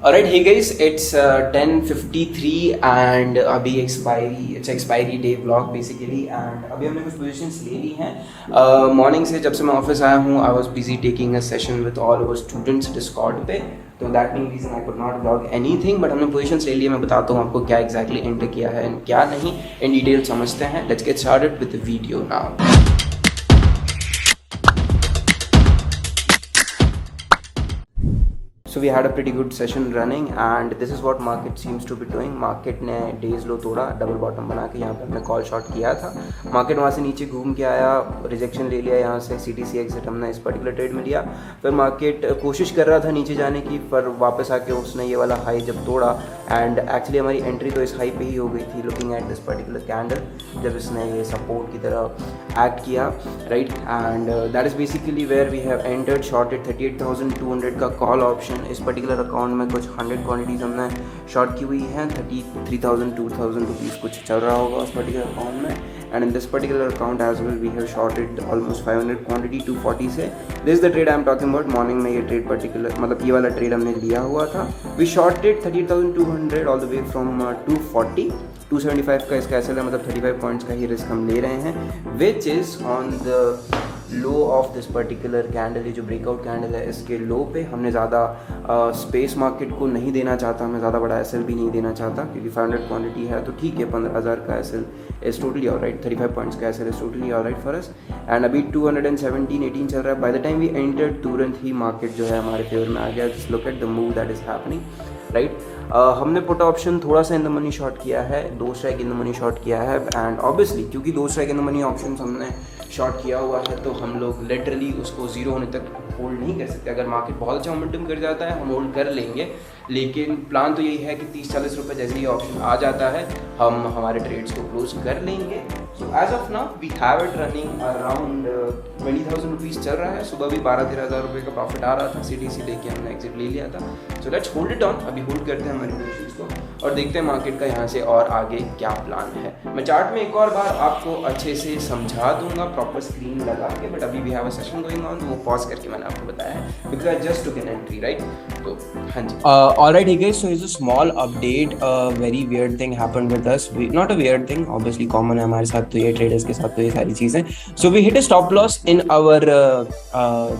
Alright, hey guys, it's 10:53 and अभी expiry day vlog basically and अभी हमने कुछ पोजीशंस ले ली हैं मॉर्निंग से। जब से मैं ऑफिस आया हूँ I was busy taking a session with all over students Discord पे, तो that mean reason I could not vlog anything, but हमने पोजीशंस ले ली है। मैं बताता हूँ आपको क्या एग्जैक्टली एंटर किया है एंड क्या नहीं, इन डिटेल समझते हैं। Let's get started with the video now. So we had a pretty good session running and this is what market seems to be doing. Market ने डेज लो तोड़ा, double bottom बना के यहाँ पे हमने कॉल शॉट किया था। मार्केट वहाँ से नीचे घूम के आया, रिजेक्शन ले लिया यहाँ से, CTC एग्जिट हमने इस पर्टिकुलर ट्रेड में लिया। फिर मार्केट कोशिश कर रहा था नीचे जाने की, पर वापस आके उसने ये वाला हाई जब तोड़ा एंड एक्चुअली हमारी एंट्री तो इस हाई पे ही हो गई थी। Looking at this particular candle, जब इसने ये सपोर्ट की तरह एक्ट किया, right, and that is basically where we have entered shorted 38,200 का कॉल ऑप्शन। इस पर्टिकुलर अकाउंट में कुछ 100 क्वांटिटीज़ हमने शॉर्ट की हुई हैं। 33,000 2,000 रुपीज़ कुछ चल रहा होगा उस पर्टिकुलर अकाउंट में, and in this particular account as well we have shorted almost 500 quantity 240 से। This is the trade I am talking about. Morning में ये ट्रेड पर्टिकुलर मतलब ये वाला ट्रेड हमने लिया हुआ था। We shorted 38,200 all the way from 240 275 का इसका एसएल है, मतलब 35 पॉइंट्स का ही रिस्क हम ले रहे हैं, which is on the low of this particular candle. ये जो ब्रेकआउट कैंडल है इसके लो पे हमने ज़्यादा स्पेस मार्केट को नहीं देना चाहता, मैं ज़्यादा बड़ा एसएल भी नहीं देना चाहता, क्योंकि 500 क्वांटिटी है तो ठीक है। 15,000 का SL is totally alright, 35 points का SL is totally alright for us. And अभी 217-18 चल रहा है। By the time we entered तुरंत ही मार्केट जो है हमारे फेवर में आ गया। Just look at the move that is happening, right. हमने पुट ऑप्शन थोड़ा सा इन द मनी शॉर्ट किया है, 2 strike in the money short किया है, एंड ऑब्वियसली क्योंकि 2 strike in the money option हमने शॉर्ट किया हुआ है तो हम लोग लिटरली उसको ज़ीरो होने तक होल्ड नहीं कर सकते। अगर मार्केट बहुत अच्छा मोमेंटम कर जाता है हम होल्ड कर लेंगे, लेकिन प्लान तो यही है कि 30-40 रुपये जैसे ही ऑप्शन आ जाता है हम हमारे ट्रेड्स को क्लोज कर लेंगे। So as of now we have it running around 20,000 rupees चल रहा है। सुबह भी 12-13 हज़ार रुपये का प्रॉफिट आ रहा था, CTC लेके हमने एग्जिट ले लिया था। So let's hold it on. अभी होल्ड करते हैं हमारी पोजीशंस को और देखते हैं मार्केट का यहाँ से और आगे क्या प्लान है। मैं चार्ट में एक और बार आपको अच्छे से समझा दूंगा प्रॉपर स्क्रीन लगा के, बट अभी we have a session going on, वो पॉज करके मैंने आपको बताया है because I just took an entry, right. तो हाँ जी, alright, hey guys, so here's a small update. A very weird thing happened with us. Not a weird thing, obviously common है हमारे साथ, तो ये traders के साथ तो ये सारी चीज़ें। So we hit a stop loss in our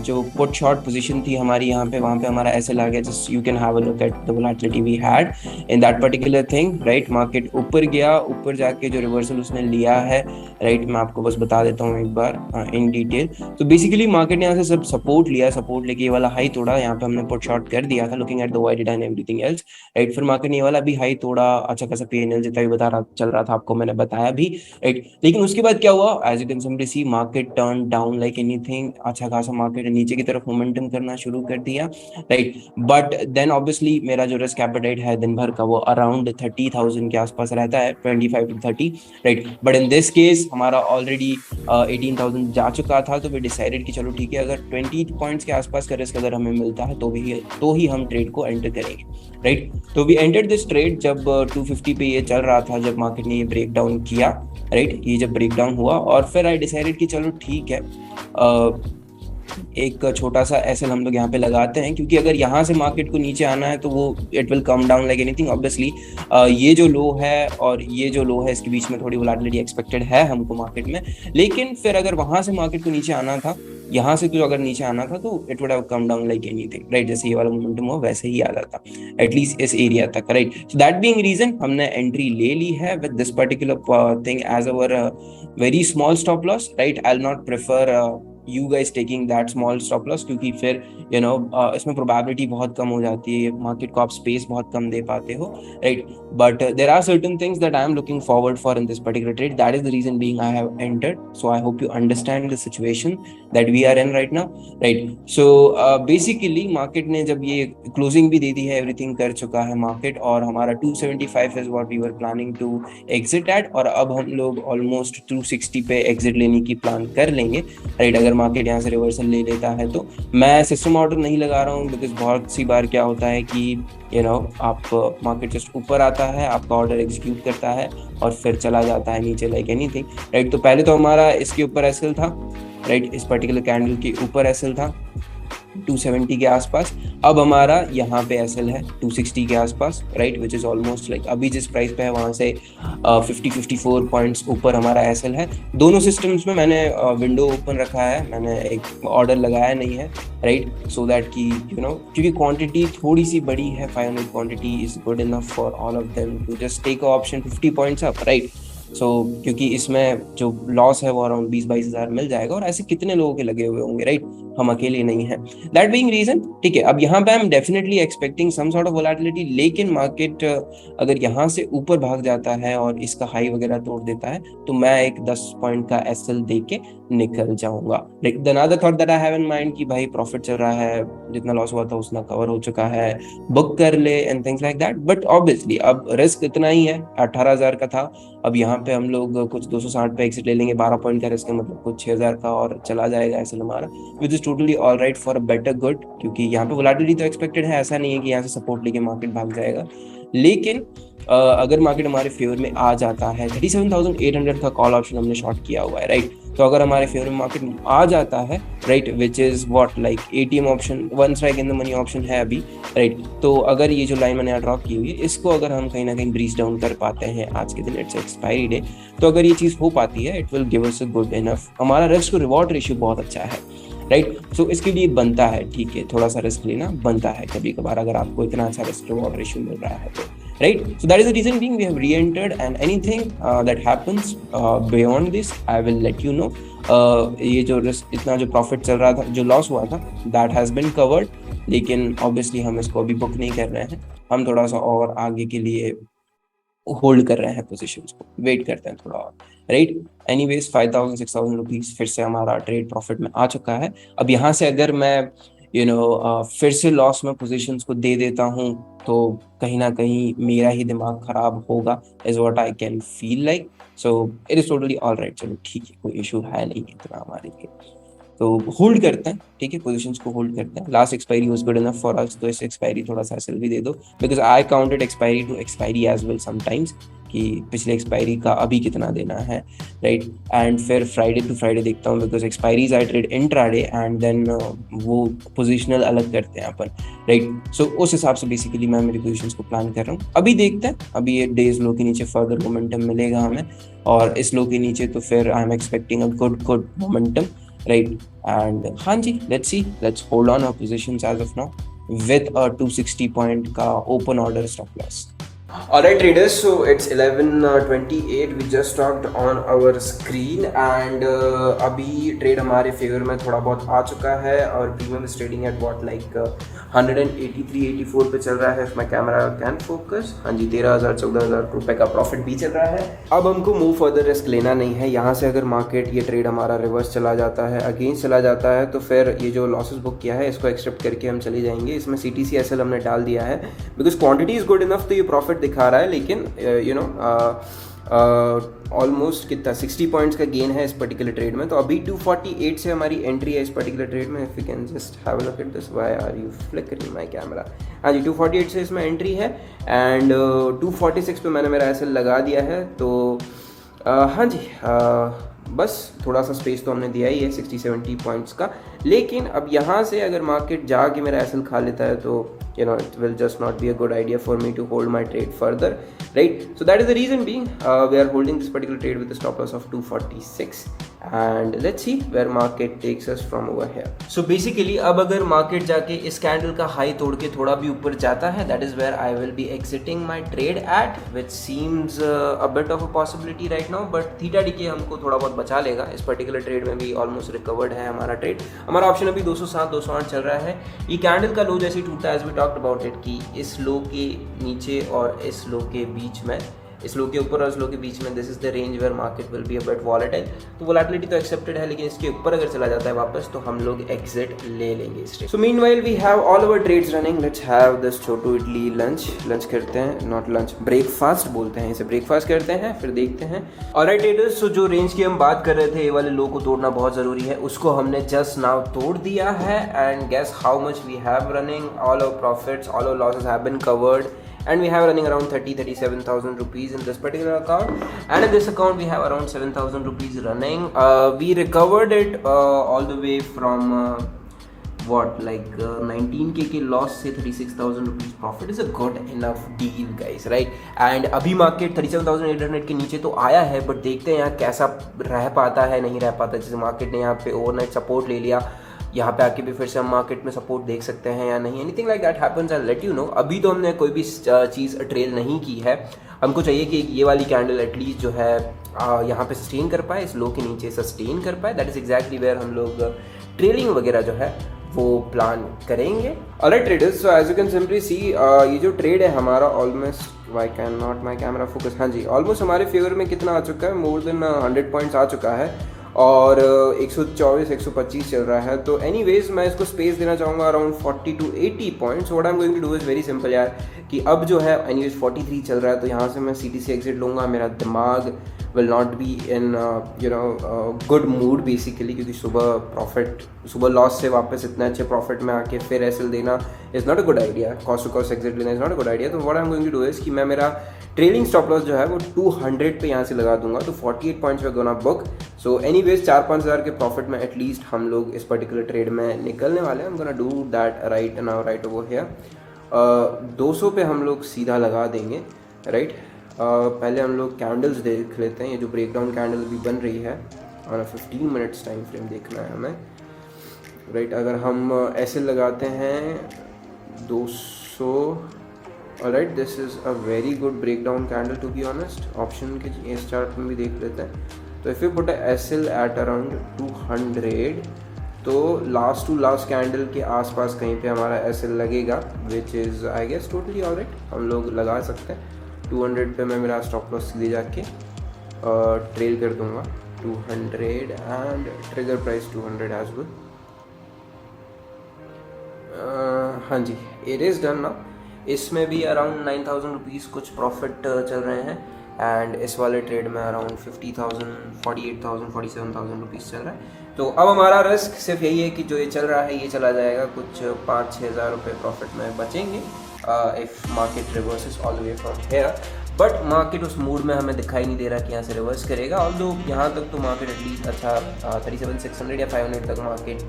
जो put short position थी हमारी यहाँ पे, वहाँ पे हमारा SL आ गया। Just you can have a look at the volatility we had in that particular thing, right? Market ऊपर गया, ऊपर जाके जो reversal उसने लिया है, right? मैं आपको बस बता देता हूँ एक बार in detail। तो basically market ने यहाँ से सब सपोर्ट लिया, सपोर्ट लेके ये वाला हाई तोड़ा, यहाँ पे हमने put short कर दिया था looking at the YTD and everything else, right. फिर मार्केट ने ये वाला भी हाई तोड़ा, अच्छा खासा PNL जितना भी चल रहा था आपको मैंने बताया भी, राइट। लेकिन उसके बाद क्या हुआ, as you can simply see market turn down like anything. अच्छा खासा मार्केट नीचे की तरफ मोमेंटम करना शुरू कर दिया, राइट। बट देन ऑब्वियसली मेरा जो रिस्क एपेटाइट है दिन भर का वो अराउंड 30,000 के आसपास रहता है, 25 to 30, right. But in this case हमारा ऑलरेडी 18,000 जा चुका था, तो वी डिसाइडेड कि चलो ठीक है, अगर 20 पॉइंट्स के आसपास का रिस्क अगर हमें मिलता है तो ही हम ट्रेड को एंटर करेंगे, राइट। तो वी एंटर्ड दिस ट्रेड जब 250 पे ये चल रहा था, जब मार्केट ने ये ब्रेक डाउन किया, राइट। ये जब ब्रेक डाउन हुआ और फिर आई डिसाइडेड कि चलो ठीक है, एक छोटा सा एसएल हम लोग यहाँ पे लगाते हैं, क्योंकि अगर यहाँ से मार्केट को नीचे आना है तो वो it will come down like anything. Obviously ये जो लो है और ये जो लो है इसके बीच में थोड़ी वोलेटिलिटी एक्सपेक्टेड है हमको मार्केट में, लेकिन फिर अगर वहां से मार्केट को नीचे आना था, यहाँ से तो अगर नीचे आना था तो it would have come down like anything, right. जैसे ये वाला मोमेंटम हुआ वैसे ही आ जाता एटलीस्ट इस एरिया तक, right. So that being reason हमने एंट्री ले ली है with this particular thing as our very small stop loss, right. I will not prefer you guys taking that small stop loss, क्योंकि फिर इसमें प्रोबेबिलिटी बहुत कम हो जाती है, मार्केट को आप स्पेस बहुत कम दे पाते हो, right. But there are certain things that I am looking forward for in this particular trade, that is the reason being I have entered. So I hope you understand the situation that we are in right now, right. So basically market ने जब ये closing भी दे दी है, everything कर चुका है market, और हमारा 275 is what we were planning to exit at, और अब हम लोग ऑलमोस्ट 260 पे एग्जिट लेने की प्लान कर लेंगे, राइट। अगर मार्केट यहाँ से रिवर्सल ले लेता है तो मैं सिस्टम ऑर्डर नहीं लगा रहा हूँ, बिकॉज बहुत सी बार क्या होता है कि आप मार्केट जस्ट ऊपर आता है, आपका ऑर्डर एग्जीक्यूट करता है और फिर चला जाता है नीचे लाइक एनीथिंग, राइट। तो पहले तो हमारा इसके ऊपर एसएल था, राइट, इस पर्टिकुलर कैंडल के ऊपर एसएल था, 270 के आसपास। अब हमारा यहाँ पे एसएल है 260 के आसपास, right, which is almost like अभी जिस प्राइस पे है वहाँ से 50-54 पॉइंट्स ऊपर हमारा एसएल है। दोनों सिस्टम्स में मैंने विंडो ओपन रखा है, मैंने एक ऑर्डर लगाया नहीं है, राइट, सो दैट कि यू नो, क्योंकि क्वांटिटी थोड़ी सी बड़ी है, 500 quantity is good enough for all of them to just take a option 50 points up, right. So क्योंकि इसमें जो लॉस है वो अराउंड 20-22 हज़ार मिल जाएगा, और ऐसे कितने लोगों के लगे हुए होंगे, राइट, हम अकेले नहीं हैं। दैट बीइंग रीजन, ठीक है, अब यहाँ पे I am definitely expecting some sort of volatility, लेकिन मार्केट अगर यहाँ से ऊपर भाग जाता है और इसका हाई वगैरह तोड़ देता है तो मैं एक 10 पॉइंट का एसएल दे के निकल जाऊंगा। Like the another thought that I have in mind कि भाई प्रॉफिट चल रहा है, जितना लॉस हुआ था उतना कवर हो चुका है, बुक कर ले and things like that. But obviously अब रिस्क इतना ही है, 18,000 का था, अब यहाँ पे हम लोग कुछ 260 पे एग्जिट ले लेंगे, 12 पॉइंट का रिस्क है, मतलब कुछ 6,000 का और चला जाएगा एसएल हमारा, which is totally all right for a better good, क्योंकि यहाँ पे वोलेटिलिटी तो एक्सपेक्टेड है, ऐसा नहीं है कि यहाँ से सपोर्ट लेके मार्केट भाग जाएगा। लेकिन अगर मार्केट हमारे फेवर में आ जाता है, 37,800 का कॉल ऑप्शन हमने शॉर्ट किया हुआ है, राइट, तो अगर हमारे फेवर में मार्केट आ जाता है, right, which is what like ATM option, one strike in the money option है अभी, राइट, तो अगर ये जो लाइन मैंने यहाँ ड्रॉप की हुई है इसको अगर हम कहीं ना कहीं ब्रीज डाउन कर पाते हैं आज के दिन, इट्स एक्सपायरी डे, तो अगर ये चीज़ हो पाती है it will give us a good enough, हमारा रिस्क टू रिवॉर्ड रेशियो बहुत अच्छा है, राइट। सो इसके लिए बनता है, ठीक है, थोड़ा सा रिस्क लेना बनता है कभी कभार, अगर आपको इतना अच्छा रिस्क रिवॉर्ड रेशियो मिल रहा है तो, right? So that is the reason being we have re-entered, and anything that happens beyond this I will let you know. ये जो रिस्क, इतना जो प्रॉफिट चल रहा था, जो लॉस हुआ था, that has been covered, लेकिन obviously हम इसको अभी बुक नहीं कर रहे हैं, हम थोड़ा सा और आगे के लिए होल्ड कर रहे हैं पोजीशंस को, वेट करते हैं थोड़ा और, राइट। एनीवेज 5,000-6,000 रुपीज फिर से हमारा ट्रेड प्रॉफिट में आ चुका है। अब यहाँ से अगर मैं फिर से लॉस में पोजीशंस को दे देता हूँ तो कहीं ना कहीं मेरा ही दिमाग खराब होगा, is what I can feel like. So it is totally all right, चलो ठीक है, कोई इशू है नहीं इतना हमारे लिए, तो होल्ड करते हैं, ठीक है, पोजीशंस को होल्ड करते हैं। Last expiry was good enough for us, तो इस एक्सपायरी थोड़ा सा एसएल भी दे दो, because I counted expiry to expiry as well sometimes, कि पिछले एक्सपायरी का अभी कितना देना है, राइट। एंड फिर फ्राइडे टू फ्राइडे देखता हूँ, because expiries I trade intraday and then वो पोजिशनल अलग करते हैं अपन, राइट। सो उस हिसाब से बेसिकली मैं मेरी पोजीशंस को प्लान कर रहा हूँ। अभी देखते हैं, अभी ये डेज लो के नीचे फर्दर मोमेंटम मिलेगा हमें, और इस लो के नीचे तो फिर I am expecting a good momentum, right. And हाँ जी, let's hold on our positions as of now with a 260 point का open order stop loss. Alright traders, so it's 11:28, we just talked on our screen and अभी trade हमारे favour में थोड़ा बहुत आ चुका है, और premium is trading at what like 183-84 पे चल रहा है, if my camera can focus. हाँ जी, 13,000-14,000 रुपए का प्रॉफिट भी चल रहा है। अब हमको मूव फर्दर रिस्क लेना नहीं है यहाँ से। अगर मार्केट ये ट्रेड हमारा रिवर्स चला जाता है, अगेंस्ट चला जाता है, तो फिर ये जो लॉसेस बुक किया है इसको एक्सेप्ट करके हम चले जाएंगे। इसमें CTC SL हमने डाल दिया है, because quantity is good enough, तो ये प्रॉफिट दिखा रहा है, लेकिन ऑलमोस्ट कितना 60 पॉइंट्स का गेन है इस पर्टिकुलर ट्रेड में। तो अभी 248 से हमारी एंट्री है इस पर्टिकुलर ट्रेड में। If you can just have a look at this, why are you flickering my camera. हाँ जी, 248 से इसमें एंट्री है, एंड 246 पे मैंने मेरा एसएल लगा दिया है। तो हाँ जी, बस थोड़ा सा स्पेस तो हमने दिया ही है 60-70 पॉइंट्स का, लेकिन अब यहाँ से अगर मार्केट जाके मेरा एसएल खा लेता है तो it will just not be a good idea for me to hold my trade further, right? So that is the reason being we are holding this particular trade with a stop loss of 246, and let's see where market takes us from over here. So basically अब अगर market जाके इस candle का high तोड़ के थोड़ा भी ऊपर जाता है, that is where I will be exiting my trade at, which seems a bit of a possibility right now, but theta decay हमको थोड़ा बहुत बचा लेगा। इस पर्टिकुलर ट्रेड में भी ऑलमोस्ट रिकवर्ड है हमारा ट्रेड। हमारा ऑप्शन अभी 207-208 चल रहा है। ये कैंडल का लो जैसे टूटा, as we talked about it, कि इस लो के नीचे और इस लो के बीच में, इस लो के ऊपर और इस लो के बीच में, this is the range where market will be a bit volatile. तो वॉलेटिलिटी तो एक्सेप्टेड है, लेकिन इसके ऊपर अगर चला जाता है वापस तो हम लोग एग्जिट ले लेंगे इस trade. So meanwhile we have all our trades running. Let's have this छोटू इडली लंच करते हैं, नॉट लंच, ब्रेकफास्ट बोलते हैं इसे, ब्रेकफास्ट करते हैं, फिर देखते हैं। ऑलराइट ट्रेडर्स, सो जो रेंज की हम बात कर रहे थे, ये वाले लो को तोड़ना बहुत जरूरी है, उसको हमने जस्ट नाउ तोड़ दिया है। And guess how much we have running, all our profits, all our losses have been covered, and we have running around 37,000 rupees in this particular account, and in this account we have around 7,000 rupees running. We recovered it all the way from what like 19K के loss से 36,000 rupees profit is a good enough deal guys, right. And अभी market 37,800 के नीचे तो आया है, but देखते हैं यहाँ कैसा रह पाता है नहीं रह पाता। जैसे मार्केट ने यहाँ पे ओवरनाइट सपोर्ट ले लिया, यहाँ पे आके भी फिर से हम मार्केट में सपोर्ट देख सकते हैं या नहीं, anything like that happens I let you know. अभी तो हमने कोई भी चीज़ ट्रेल नहीं की है, हमको चाहिए कि ये वाली कैंडल एटलीस्ट जो है यहाँ पे सस्टेन कर पाए, इस लो के नीचे सस्टेन कर पाए। दैट इज़ एग्जैक्टली वेयर हम लोग ट्रेलिंग वगैरह जो है वो प्लान करेंगे। Alright traders, so as you can simply see ये जो ट्रेड है हमारा almost, why can not my camera focus, हाँ जी, ऑलमोस्ट हमारे फेवर में कितना आ चुका है, मोर देन 100 पॉइंट्स आ चुका है और 124-125 चल रहा है। तो एनीवेज मैं इसको स्पेस देना चाहूँगा around 40 to 80 points. What I am going to do is very simple यार, कि अब जो है एनीवेज 43 चल रहा है, तो यहाँ से मैं CTC एग्जिट लूँगा। मेरा दिमाग will not be in good mood basically, क्योंकि सुबह लॉस से वापस इतने अच्छे प्रॉफिट में आके फिर एसएल देना is not a good idea, cost to cost exit लेना is not a good idea. तो what I am going to do is कि मैं मेरा ट्रेलिंग स्टॉप लॉस जो है वो 200 पे यहाँ से लगा दूंगा, तो 48 पॉइंट्स पे गोना बुक। सो एनीवेज 4-5 हज़ार के प्रॉफिट में एटलीस्ट हम लोग इस पर्टिकुलर ट्रेड में निकलने वाले हैं। हम gonna do that right now, right over here. 200 पे हम लोग सीधा लगा देंगे, राइट। पहले हम लोग कैंडल्स देख लेते हैं, ये जो ब्रेकडाउन कैंडल भी बन रही है और 15 मिनट्स टाइम फ्रेम देखना है हमें, राइट। अगर हम ऐसे लगाते हैं 200, alright, this is a very good breakdown candle to be honest. Option के इस चार्ट में भी देख लेते हैं, तो if you put SL at around 200, तो लास्ट टू लास्ट कैंडल के आसपास कहीं पे हमारा एसएल लगेगा, which is I guess totally alright, हम लोग लगा सकते हैं। 200 पे मैं मेरा स्टॉप लॉस सीधे जाके ट्रेल कर दूंगा 200 and trigger price 200 as well. हाँ जी, इट इज़ डन ना। इसमें भी अराउंड 9,000 रुपीज़ कुछ प्रॉफिट चल रहे हैं, एंड इस वाले ट्रेड में अराउंड 50,000, 48,000, 47,000 रुपीज़ चल रहा है। तो अब हमारा रिस्क सिर्फ यही है कि जो ये चल रहा है ये चला जाएगा, कुछ 5-6 हज़ार रुपये प्रॉफिट में बचेंगे if market reverses all the way from here. But market उस मूड में हमें दिखाई नहीं दे रहा कि यहाँ से रिवर्स करेगा। ऑल्दो यहाँ तक तो मार्केट एटलीस्ट अच्छा 37,600 या 500 तक मार्केट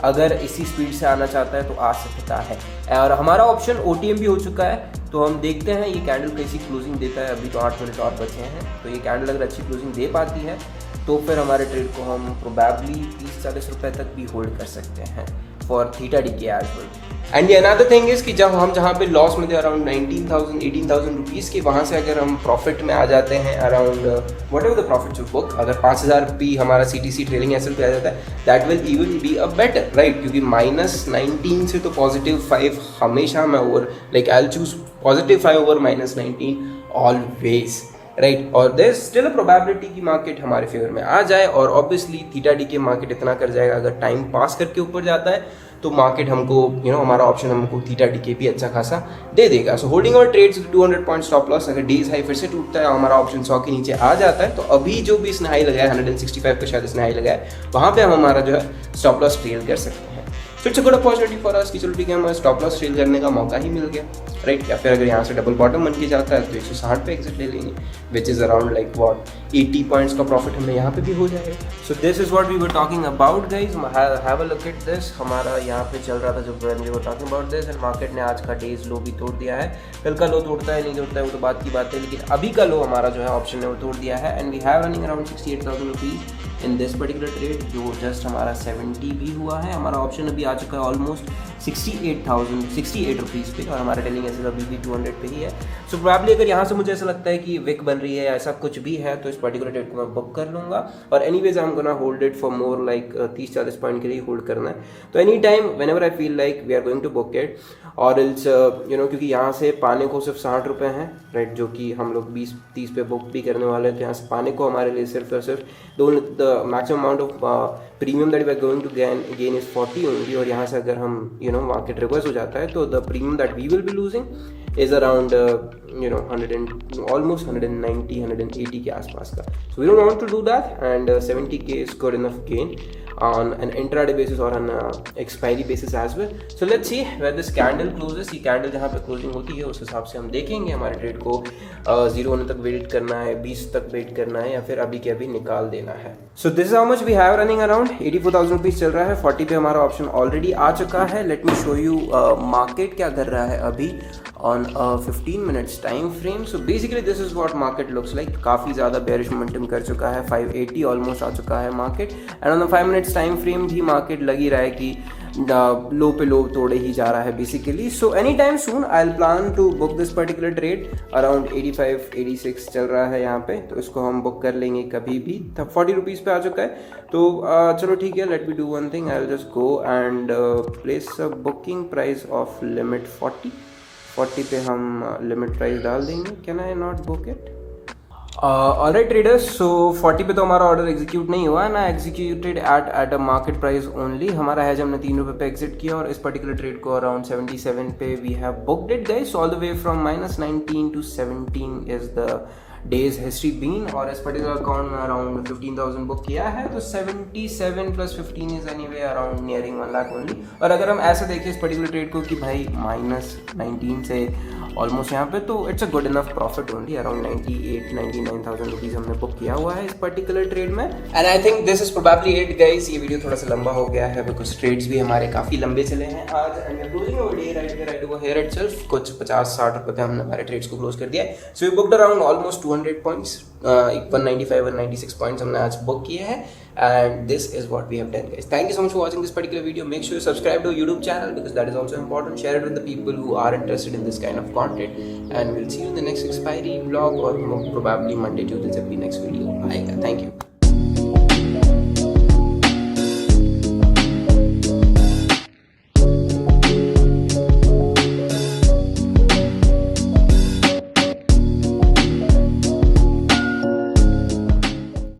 अगर इसी स्पीड से आना चाहता है तो आ सकता है। और हमारा ऑप्शन OTM भी हो चुका है, तो हम देखते हैं ये कैंडल कैसी क्लोजिंग देता है। अभी तो 8 मिनट और बचे हैं, तो ये कैंडल अगर अच्छी क्लोजिंग दे पाती है तो फिर हमारे ट्रेड को हम प्रोबेबली 30-40 रुपये तक भी होल्ड कर सकते हैं for theta decay as well. And another thing is कि जब हम जहाँ पे लॉस में थे अराउंड 19,000-18,000 रुपीज़ के, वहाँ से अगर हम प्रॉफिट में आ जाते हैं around whatever the profit to book, अगर 5,000 रुपये हमारा CTC ट्रेलिंग एसएल पे आ जाता है, that will even be a better, right. क्योंकि -19 से तो +5 हमेशा मैं over like I will choose +5 over -19 always, right. और there is still a probability कि मार्केट हमारे फेवर में आ जाए, और obviously theta decay market इतना कर जाएगा, अगर टाइम पास करके ऊपर जाता है तो मार्केट हमको हमारा ऑप्शन हमको थीटा डी के भी अच्छा खासा दे देगा। So holding our trades 200 point stop loss. अगर डेज हाई फिर से टूटता है और हमारा ऑप्शन 100 के नीचे आ जाता है, तो अभी जो भी इसने हाई लगाया 165 का शायद इसने हाई लगाया, वहाँ पे हम हमारा जो है स्टॉप लॉस ट्रेल कर सकते हैं। So it's a good opportunity for us कि चलो ठीक है, हमें स्टॉप लॉस ट्रेल करने का मौका ही मिल गया, राइट। या फिर अगर यहाँ से डबल बॉटम बन के जाता है तो 160 पे एग्जिट ले लेंगे, which is around like what 80 points का प्रॉफिट हमें यहाँ पे भी हो जाएगा। So this is what we were talking about guys. Have a look at this. हमारा यहाँ पे चल रहा था जब we were talking about this, and market ने आज का डेज लो भी तोड़ दिया है। कल का लो तोड़ता है नहीं तोड़ता है वो तो बात की बात है, लेकिन अभी का लो हमारा जो है ऑप्शन ने वो तोड़ दिया है। And we have running around 68,000 rupees in this particular trade, जो जस्ट हमारा 70 भी हुआ है। हमारा ऑप्शन अभी आ चुका है ऑलमोस्ट 68 रुपीज़ पे, और हमारा टेलिंग ऐसे अभी भी 200 पे ही है। सो प्रोबेबली अगर यहाँ से मुझे ऐसा लगता है कि विक बन रही है या ऐसा कुछ भी है, तो इस पर्टिकुलर ट्रेड को मैं बुक कर लूँगा। और anyways I am gonna hold it for more like 30-40 point के लिए होल्ड करना है। तो any time whenever I feel like we are going to book it, और इट्स क्योंकि यहाँ से पाने को सिर्फ 60 रुपये हैं, राइट, जो कि हम लोग 20-30 पे बुक भी करने वाले हैं। तो यहाँ से पाने को हमारे लिए सिर्फ और सिर्फ the maximum amount of premium that we are going to gain is 40 only. और यहाँ से अगर हम मार्केट रिवर्स हो जाता है तो the premium that we will be losing is around 100 and almost 190 180 के आसपास का. So we don't want to do that, and 70k is good enough gain on an intraday basis or on expiry basis as well. So let's see where this candle closes. ये candle जहाँ पे closing होती है उस हिसाब से हम देखेंगे हमारे ट्रेड को 0 होने तक वेट करना है, 20 तक वेट करना है, या फिर अभी के अभी निकाल देना है. So this is how much we have running around. 84,000 rupees चल रहा है. 40 पे हमारा ऑप्शन ऑलरेडी आ चुका है. Let me show you market क्या कर रहा है अभी on a 15 minutes time frame. So basically this is what market looks like. काफ़ी ज़्यादा bearish momentum कर चुका है. 580 ऑलमोस्ट आ चुका है market. And on the 5 minutes time frame भी मार्केट लगी रहा है कि लो पे लो तोड़े ही जा रहा है basically. So any time soon I will plan to book this particular trade. Around 85-86 चल रहा है यहाँ पे, तो इसको हम बुक कर लेंगे कभी भी. तब 40 रुपीज़ पे आ चुका है. तो चलो ठीक है, let me do one thing. I will just go and place a booking price of limit 40 पे हम लिमिट प्राइस डाल देंगे. Can I not book it? Alright traders, so 40 पे तो हमारा ऑर्डर एग्जीक्यूट नहीं हुआ ना, executed at a market price only. हमारा है जब हमने 3 रुपये पे एग्जिट किया, और इस पर्टिकुलर ट्रेड को अराउंड 77 पे we have booked it guys. All the way from -19 to 17 is the days history been, और इस पर्टिकुलर अकाउंट में अराउंड 15,000 बुक किया है. तो 77 + 15 is anyway around nearing 1 lakh only. और अगर हम ऐसे देखें इस पर्टिकुलर ट्रेड को कि भाई -19 से ऑलमोस्ट यहाँ पे, तो it's a good enough profit only. Around 98-99,000 rupees हमने बुक किया हुआ है इस पर्टिकुलर ट्रेड में. And I think this is probably it guys. ये वीडियो थोड़ा सा लंबा हो गया है बिकॉज ट्रेड्स भी हमारे काफ़ी लंबे चले हैं आज. And closing over day right over here itself कुछ 50-60 रुपये पे हमने हमारे ट्रेड्स को क्लोज कर दिया है. So we booked around almost 200 points. 195-196 points हमने आज बुक किए हैं. And this is what we have done, guys. Thank you so much for watching this particular video. Make sure you subscribe to our YouTube channel because that is also important. Share it with the people who are interested in this kind of content. And we'll see you in the next expiry vlog, or probably Monday, Tuesday, जब भी next video आएगा. Thank you.